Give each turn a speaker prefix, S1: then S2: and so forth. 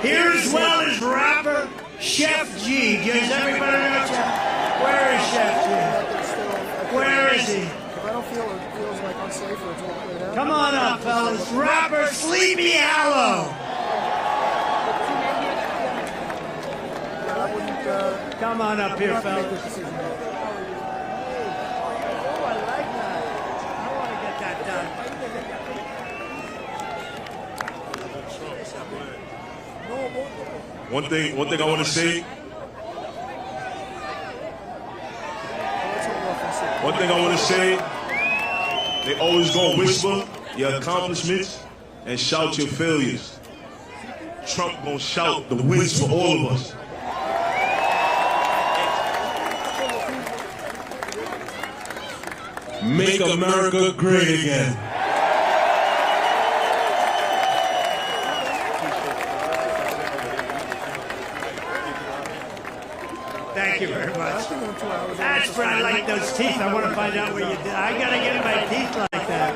S1: Here as well as rapper Sheff G. Does everybody know Sheff? Where is Sheff G? Where is he?
S2: If I don't feel it feels like unsafe or it's all played out.
S1: Come on up, fellas. Rapper Sleepy Hallow.
S2: I wouldn't,
S1: Come on up here,
S2: have to make this
S1: fellas.
S2: decision.
S1: Oh, I like that. I want to get that done.
S3: One thing I want to say. One thing I want to say. They always gonna whisper your accomplishments and shout your failures. Trump gonna shout the wins for all of us. Make America great again.
S1: Thank you very much. That's where I like those teeth. I want to find out where you did. I got to get my teeth like that.